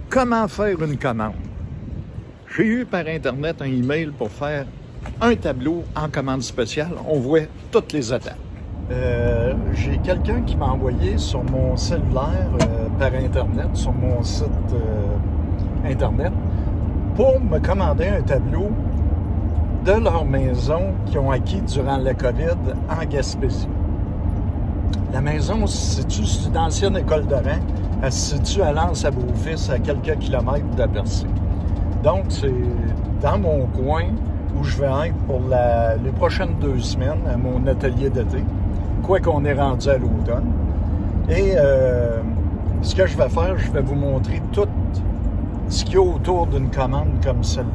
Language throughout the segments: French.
Comment faire une commande? J'ai eu par Internet un email pour faire un tableau en commande spéciale. On voit toutes les étapes. J'ai quelqu'un qui m'a envoyé sur mon cellulaire par Internet, sur mon site Internet, pour me commander un tableau de leur maison qu'ils ont acquis durant la COVID en Gaspésie. La maison se situe sur une ancienne école de rang. Elle se situe à L'Anse-à-Beaufils, à quelques kilomètres de Percé. Donc, c'est dans mon coin où je vais être pour les prochaines 2 semaines à mon atelier d'été, quoi qu'on est rendu à l'automne. Et ce que je vais faire, je vais vous montrer tout ce qu'il y a autour d'une commande comme celle-là.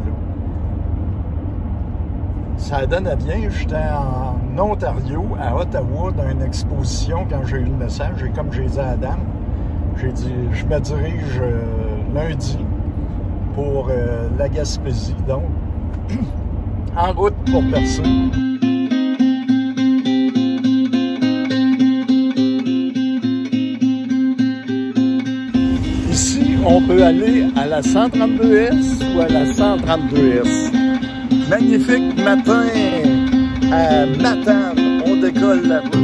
Ça donnait bien, j'étais en Ontario, à Ottawa, dans une exposition quand j'ai eu le message. Et comme j'ai dit à Adam, j'ai dit, je me dirige lundi pour la Gaspésie, donc en route pour Percé. Ici, on peut aller à la 132S ou à la 132S. Magnifique matin à Matane, on décolle là-bas.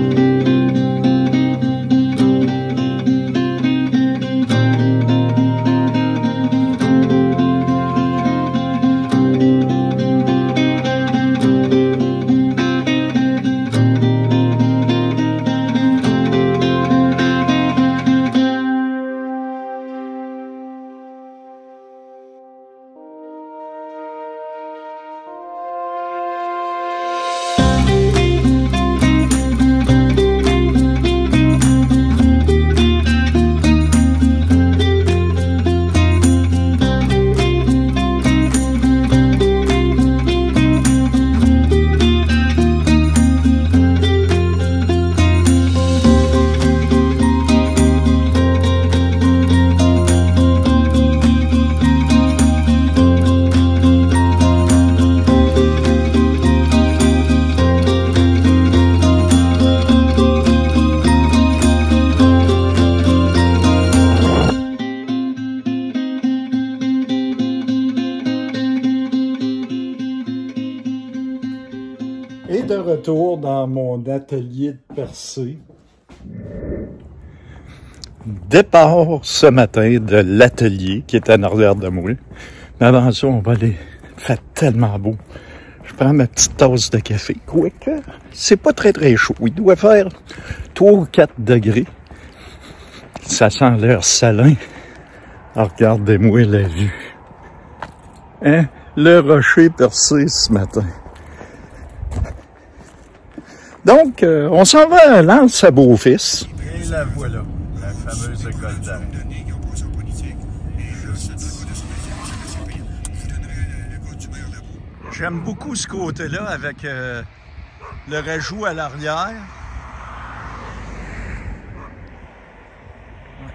Et de retour dans mon atelier de Percé. Départ ce matin de l'atelier qui est en arrière de moi. Mais avant ça, on va aller. Il fait tellement beau. Je prends ma petite tasse de café. Quoique, c'est pas très chaud. Il doit faire 3 ou 4 degrés. Ça sent l'air salin. Alors, regardez-moi la vue. Hein? Le rocher Percé ce matin. Donc, on s'en va à L'Anse-à-Beaufils. Et la voilà, la fameuse école d'art. J'aime beaucoup ce côté-là avec le rajout à l'arrière.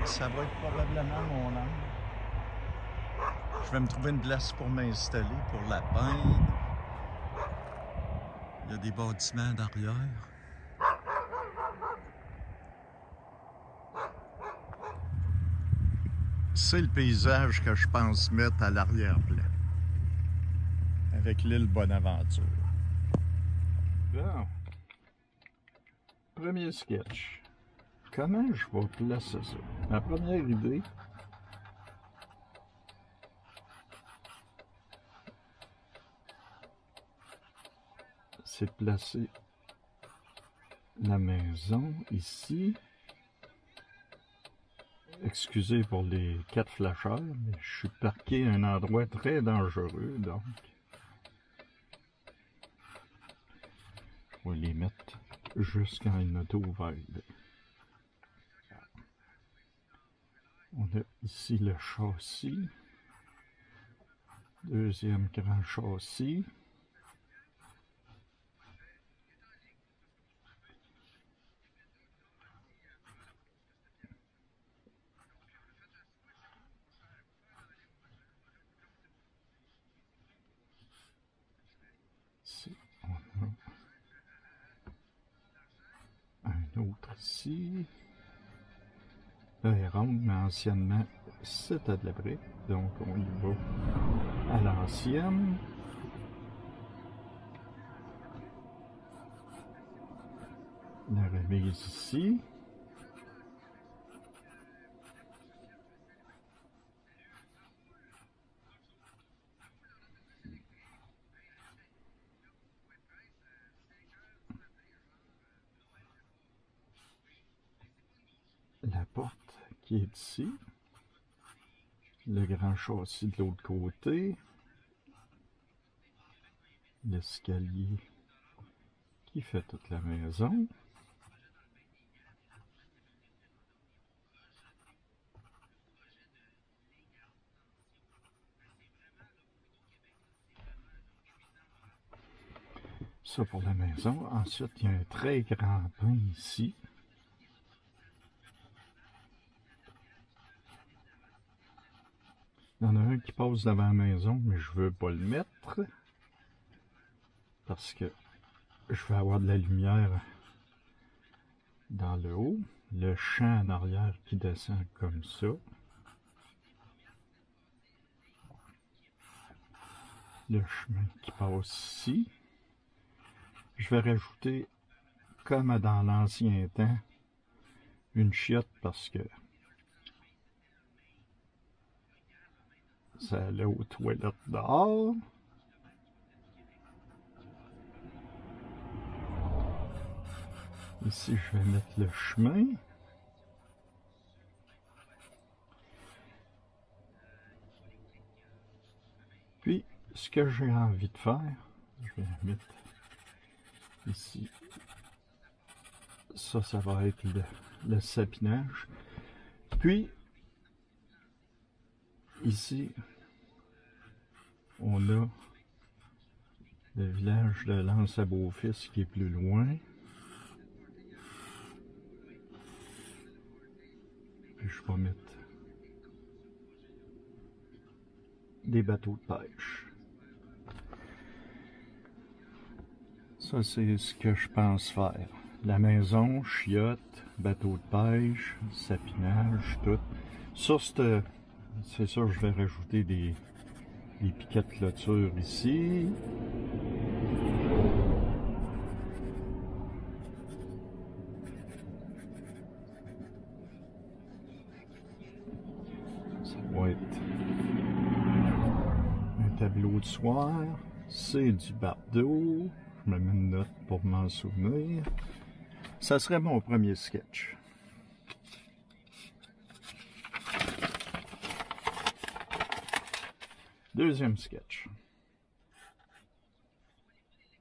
Ça va être probablement mon angle. Je vais me trouver une place pour m'installer, pour la peindre. Il y a des bâtiments d'arrière. C'est le paysage que je pense mettre à l'arrière-plan. Avec l'île Bonaventure. Bon. Premier sketch. Comment je vais placer ça? Ma première idée, c'est de placer la maison ici. Excusez pour les 4 flasheurs, mais je suis parqué à un endroit très dangereux, donc je vais les mettre juste quand une auto va être. On a ici le châssis, deuxième grand châssis. Ici, on a un autre ici. Là, elle rentre, mais anciennement, c'est à de la brique, donc on y va à l'ancienne. La remise ici. La porte qui est ici. Le grand châssis de l'autre côté. L'escalier qui fait toute la maison. Ça pour la maison. Ensuite, il y a un très grand bain ici. Il y en a un qui passe devant la maison, mais je veux pas le mettre. Parce que je vais avoir de la lumière dans le haut. Le champ en arrière qui descend comme ça. Le chemin qui passe ici. Je vais rajouter, comme dans l'ancien temps, une chiotte parce que ça allait aux toilettes dehors. Ici, je vais mettre le chemin. Puis, ce que j'ai envie de faire, je vais mettre ici. Ça va être le sapinage. Puis, ici, on a le village de Lens-à-Beaufils qui est plus loin. Puis, je vais mettre des bateaux de pêche. Ça, c'est ce que je pense faire. La maison, chiotte, bateau de pêche, sapinage, tout. Sur c'est sûr, je vais rajouter des piquets de clôture ici. Ça va être un tableau de soir. C'est du bardeau. Je me mets une note pour m'en souvenir. Ça serait mon premier sketch. Deuxième sketch.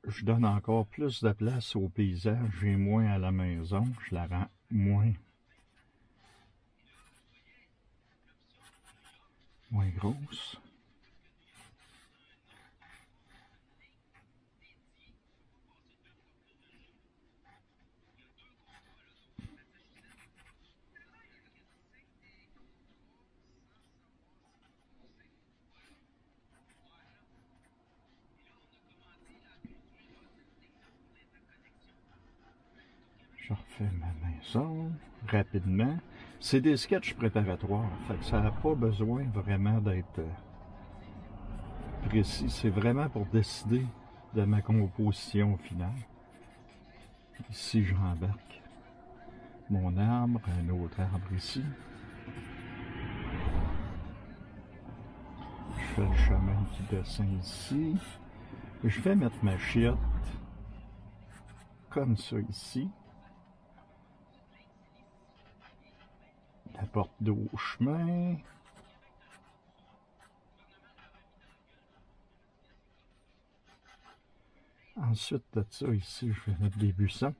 Je donne encore plus de place au paysage et moins à la maison. Je la rends moins grosse. Je refais ma maison rapidement. C'est des sketchs préparatoires, fait que ça n'a pas besoin vraiment d'être précis. C'est vraiment pour décider de ma composition finale. Ici, j'embarque mon arbre, un autre arbre ici. Je fais le chemin qui descend ici. Je vais mettre ma chiotte comme ça ici. La porte d'eau au chemin. Ensuite de ça, ici, je vais mettre des buissons.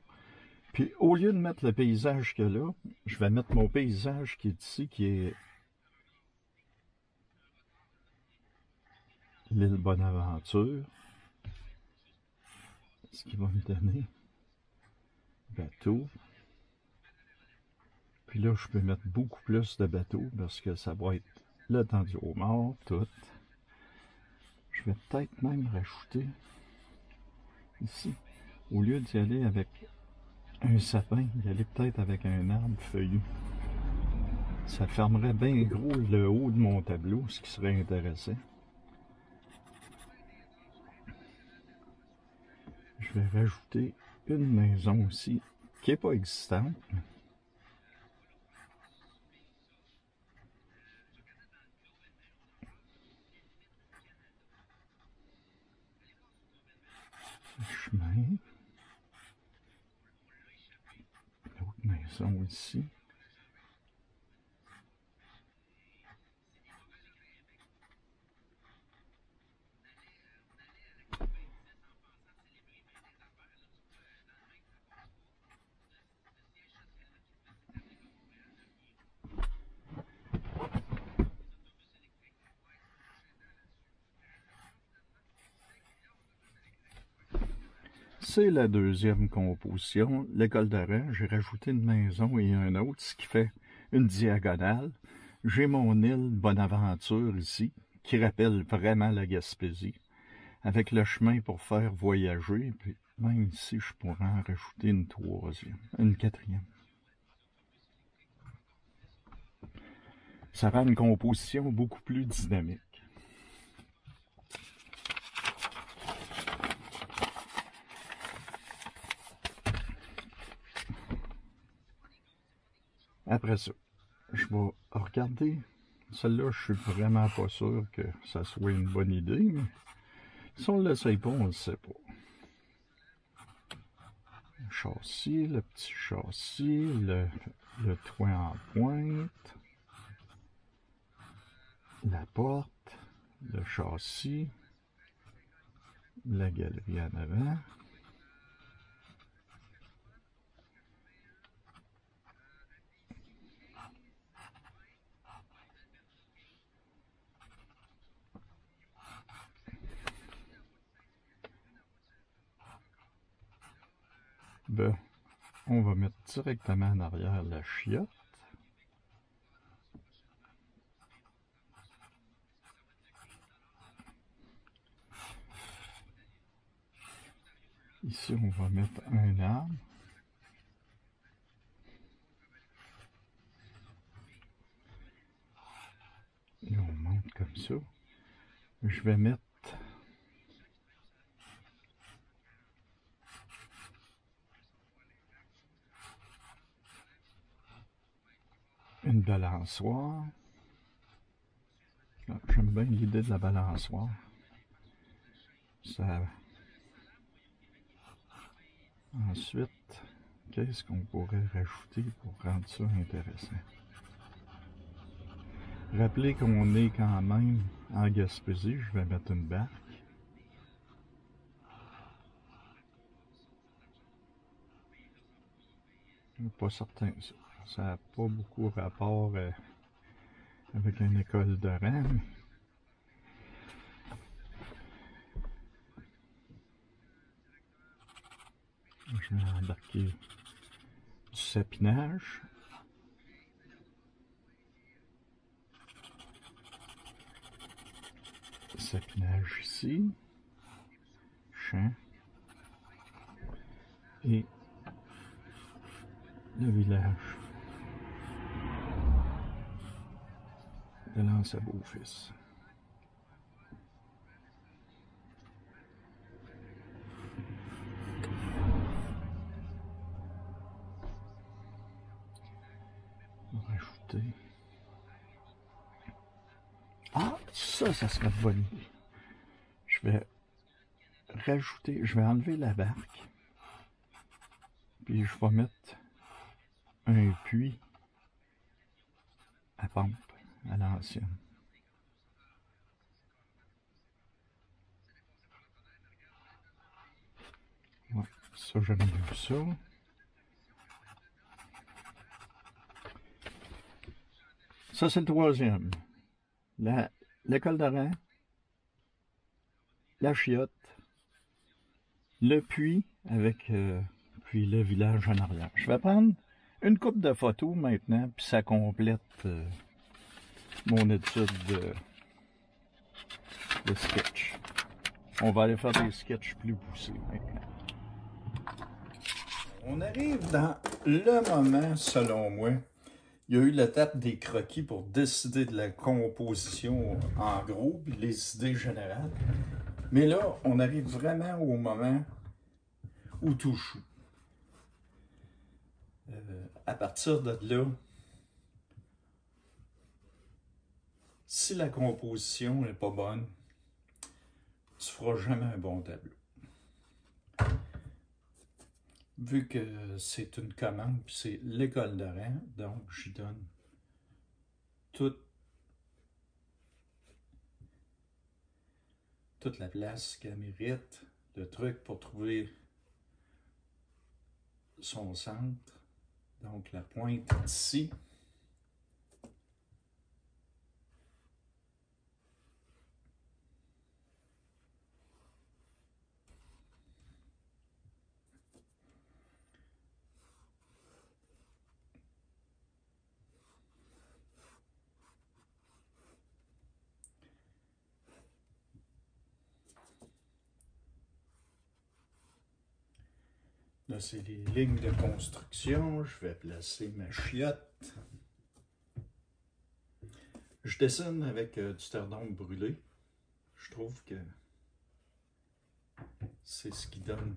Puis, au lieu de mettre le paysage qu'il y a là, je vais mettre mon paysage qui est ici, qui est l'île Bonaventure. Ce qui va me donner bateau. Puis là, je peux mettre beaucoup plus de bateaux parce que ça va être le temps du homard, tout. Je vais peut-être même rajouter ici, au lieu d'y aller avec un sapin, y aller peut-être avec un arbre feuillu. Ça fermerait bien gros le haut de mon tableau, ce qui serait intéressant. Je vais rajouter une maison aussi, qui n'est pas existante. Le chemin. L'autre maison ici. C'est la deuxième composition. L'école d'arrêt, j'ai rajouté une maison et un autre, ce qui fait une diagonale. J'ai mon île Bonaventure ici, qui rappelle vraiment la Gaspésie, avec le chemin pour faire voyager. Puis même ici, je pourrais en rajouter une troisième, une quatrième. Ça rend une composition beaucoup plus dynamique. Après ça, je vais regarder. Celle-là, je suis vraiment pas sûr que ça soit une bonne idée, mais si on ne l'essaye pas, on ne le sait pas. Le châssis, le petit châssis, le toit en pointe, la porte, le châssis, la galerie en avant. Ben, on va mettre directement en arrière la chiotte. Ici, on va mettre un arbre. Et on monte comme ça. Je vais mettre une balançoire. J'aime bien l'idée de la balançoire. Ça... Ensuite, qu'est-ce qu'on pourrait rajouter pour rendre ça intéressant? Rappelez qu'on est quand même en Gaspésie. Je vais mettre une barque. Je suis pas certain ça. Ça n'a pas beaucoup rapport avec une école de rang. Je vais embarquer du sapinage. Sapinage ici. Champ. Et le village de l'Anse à Beaufils. On va rajouter. Ah, ça serait une bonne idée. Je vais rajouter, je vais enlever la barque. Puis je vais mettre un puits à pompe à l'ancienne. Ouais, ça j'aime bien ça. Ça c'est le troisième. L'école de rang, la chiotte, le puits avec puis le village en arrière. Je vais prendre une couple de photos maintenant, puis ça complète mon étude de sketch. On va aller faire des sketchs plus poussés maintenant. On arrive dans le moment, selon moi. Il y a eu l'étape des croquis pour décider de la composition en gros, puis les idées générales. Mais là, on arrive vraiment au moment où tout choue. À partir de là, si la composition n'est pas bonne, tu ne feras jamais un bon tableau. Vu que c'est une commande, puis c'est l'école de rang, donc j'y donne toute la place qu'elle mérite, le truc pour trouver son centre. Donc la pointe ici. Là, c'est les lignes de construction. Je vais placer ma chiotte. Je dessine avec du terre d'ombre brûlé. Je trouve que c'est ce qui donne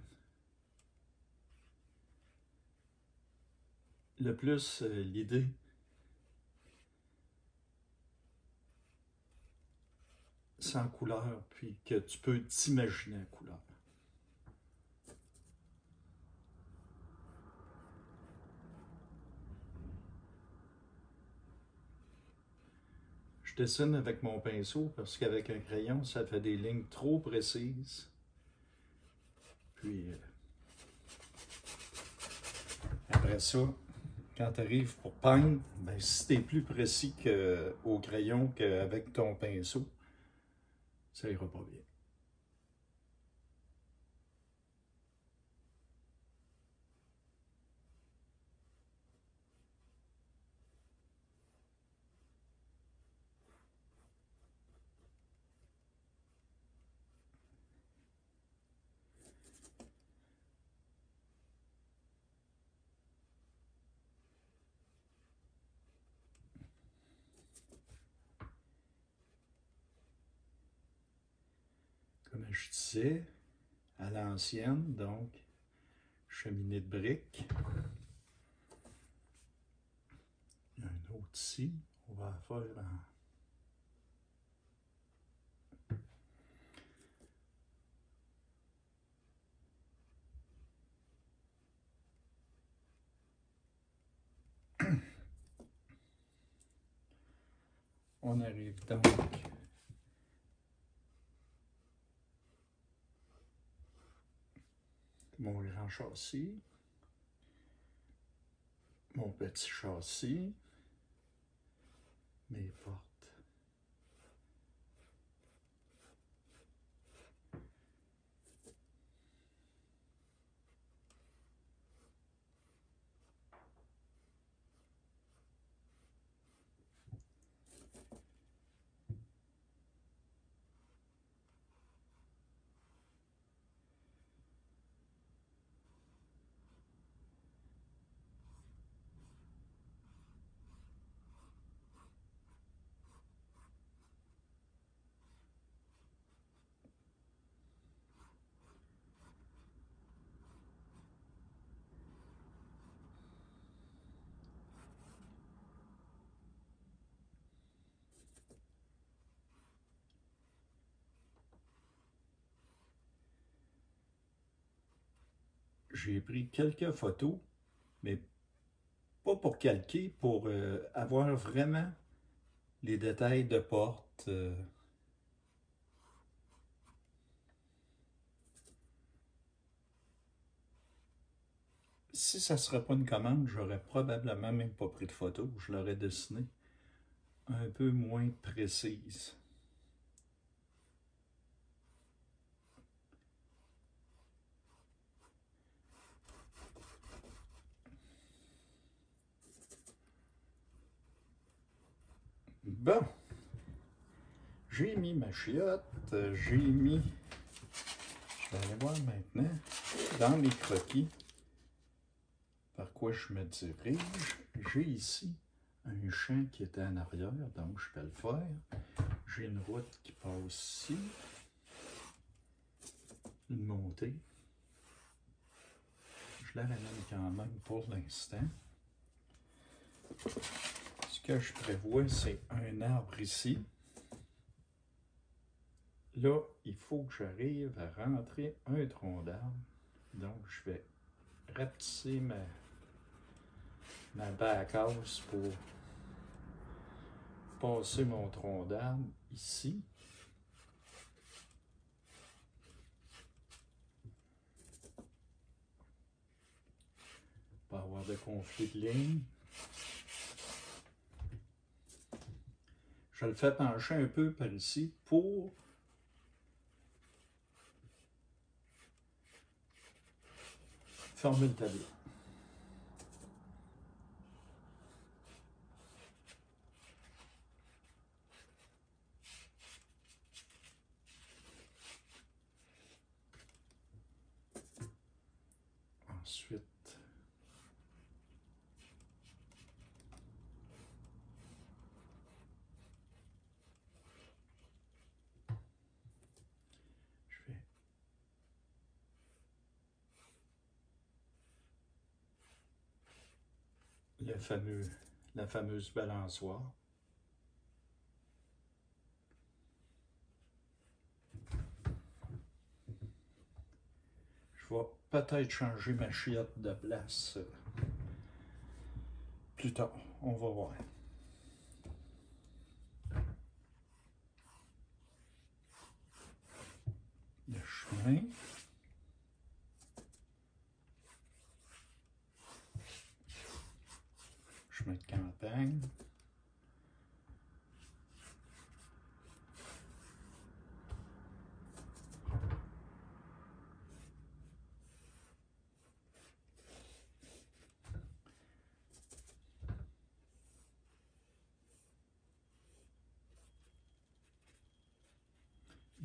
le plus l'idée sans couleur, puis que tu peux t'imaginer la couleur. Je dessine avec mon pinceau parce qu'avec un crayon, ça fait des lignes trop précises. Puis, après ça, quand tu arrives pour peindre, ben, si tu es plus précis au crayon qu'avec ton pinceau, ça ira pas bien. Comme je disais, à l'ancienne, donc cheminée de briques. Il y a un autre ici. On va faire en... On arrive donc mon grand châssis, mon petit châssis, mes portes. J'ai pris quelques photos, mais pas pour calquer, pour avoir vraiment les détails de porte. Si ça ne serait pas une commande, j'aurais probablement même pas pris de photos. Je l'aurais dessiné un peu moins précise. Bon, j'ai mis ma chiotte, j'ai mis, je vais aller voir maintenant, dans mes croquis, par quoi je me dirige. J'ai ici un champ qui était en arrière, donc je peux le faire. J'ai une route qui passe ici. Une montée. Je la ramène quand même pour l'instant. Ce que je prévois, c'est un arbre ici. Là, il faut que j'arrive à rentrer un tronc d'arbre. Donc, je vais rapetisser ma backhouse pour passer mon tronc d'arbre ici. Pas avoir de conflit de ligne. Je le fais pencher un peu par ici pour former le tableau. Ensuite, je fais la fameuse balançoire. Je vais peut-être changer ma chiotte de place plus tard. On va voir. Le chemin. Chemin de campagne.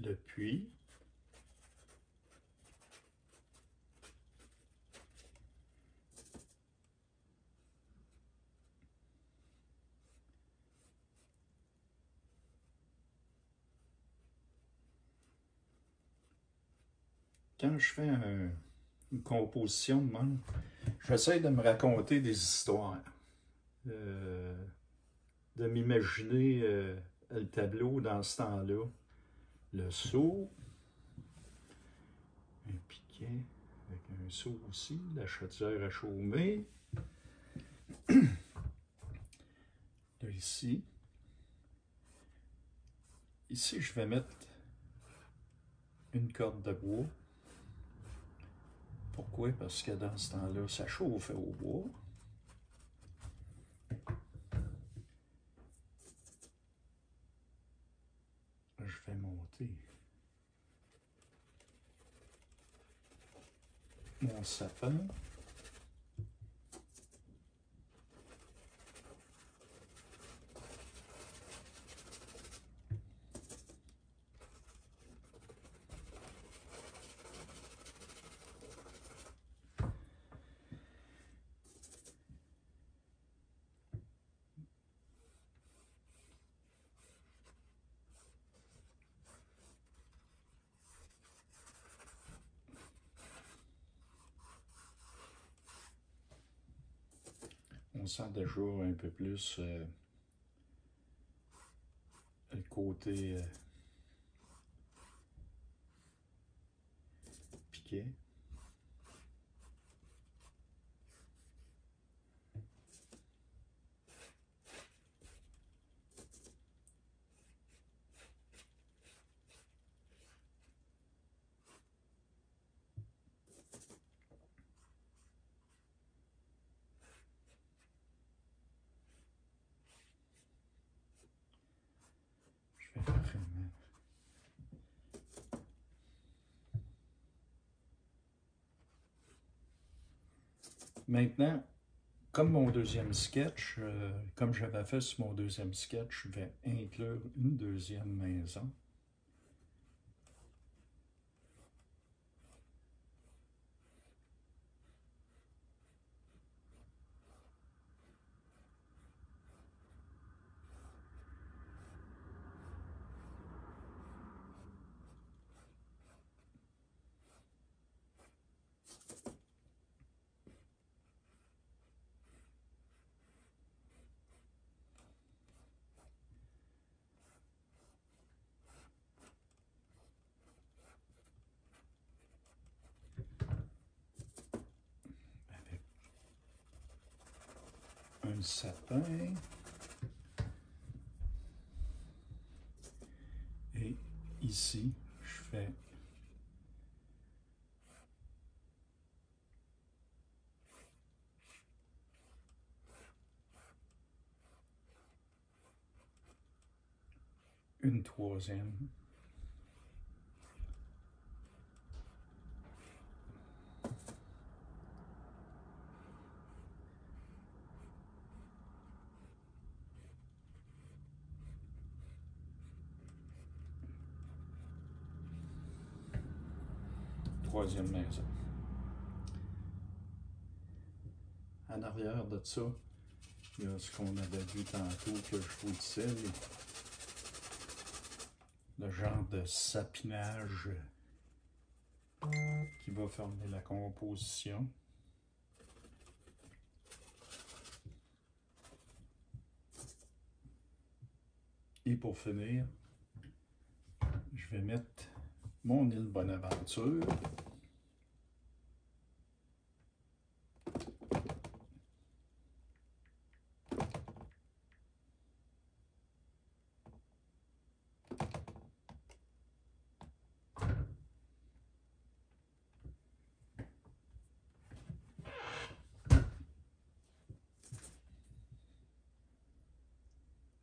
Le puits. Quand je fais une composition de même, j'essaie de me raconter des histoires, de m'imaginer le tableau dans ce temps-là. Le seau, un piquet avec un seau aussi, la chaudière à chaumer. Là, ici. Ici, je vais mettre une corde de bois. Pourquoi? Parce que dans ce temps-là, ça chauffait au bois. Je vais monter mon sapin. On sent déjà un peu plus le côté piqué. Maintenant, comme mon deuxième sketch, comme j'avais fait sur mon deuxième sketch, je vais inclure une deuxième maison. le sapin. Et ici, je fais une troisième. Troisième maison. En arrière de ça, il y a ce qu'on avait vu tantôt que je vous disais, le genre de sapinage qui va former la composition. Et pour finir, je vais mettre mon île Bonaventure.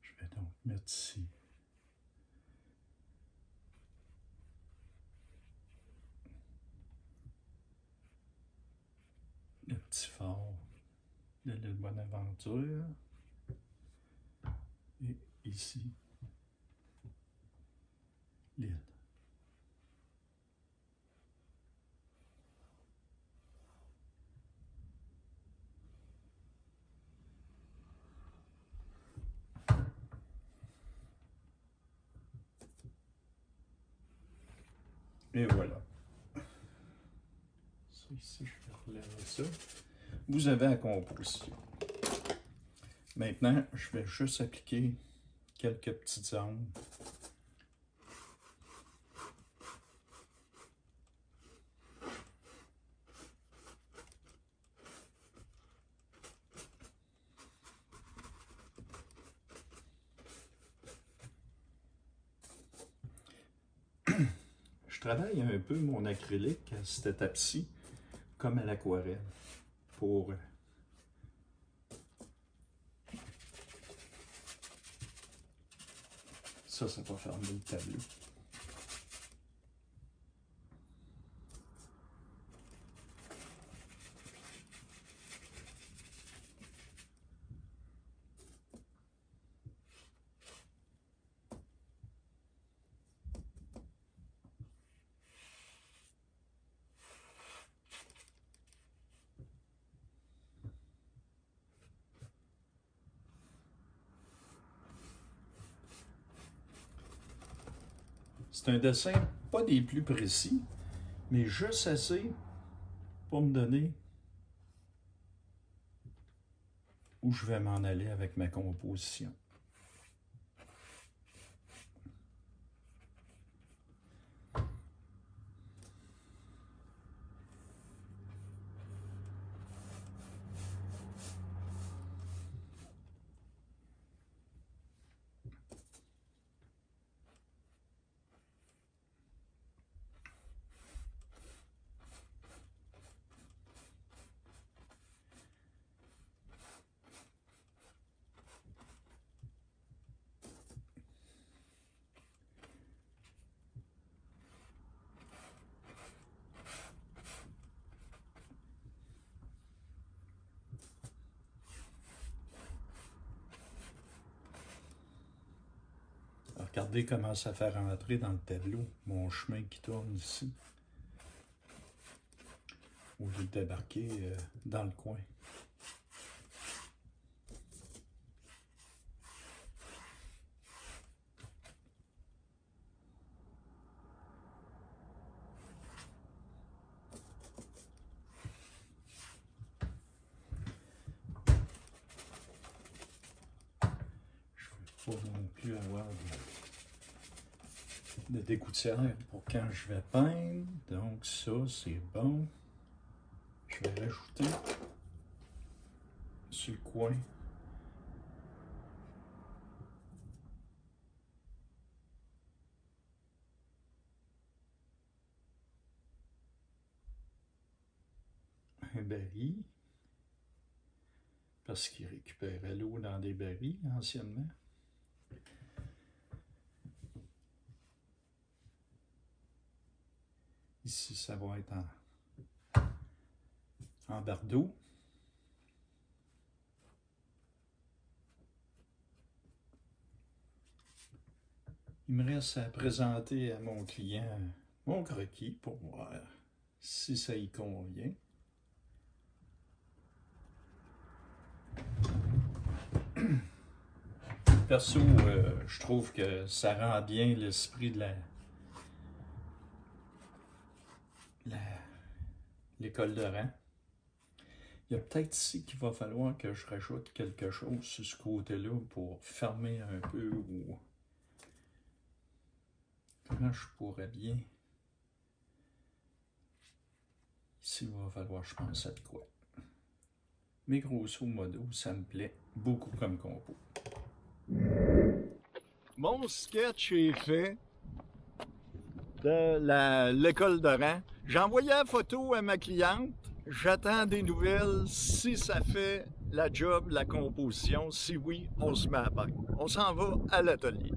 Je vais donc mettre ici le petit phare de l'île Bonaventure et ici l'île. Et voilà. Ça ici, je vais relever ça. Vous avez la composition. Maintenant, je vais juste appliquer quelques petites angles. Je travaille un peu mon acrylique à cette étape-ci, comme à l'aquarelle, pour ça va fermer le tableau. C'est un dessin pas des plus précis, mais juste assez pour me donner où je vais m'en aller avec ma composition. Regardez comment ça fait rentrer dans le tableau mon chemin qui tourne ici. Au lieu de débarquer dans le coin. Je ne veux pas non plus avoir de dégouttière pour quand je vais peindre. Donc ça, c'est bon. Je vais rajouter sur le coin baril, parce qu'il récupérait l'eau dans des barils anciennement. Ici, ça va être en barre d'eau. Il me reste à présenter à mon client mon croquis pour voir si ça y convient. Perso, je trouve que ça rend bien l'esprit de l'école de rang. Il y a peut-être ici qu'il va falloir que je rajoute quelque chose sur ce côté-là pour fermer un peu ou... Comment je pourrais bien... Ici, il va falloir, je pense, à de quoi. Mais grosso modo, ça me plaît beaucoup comme compo. Mon sketch est fait de l'école de rang. J'ai envoyé la photo à ma cliente. J'attends des nouvelles si ça fait la job, la composition. Si oui, on se met à bain. On s'en va à l'atelier.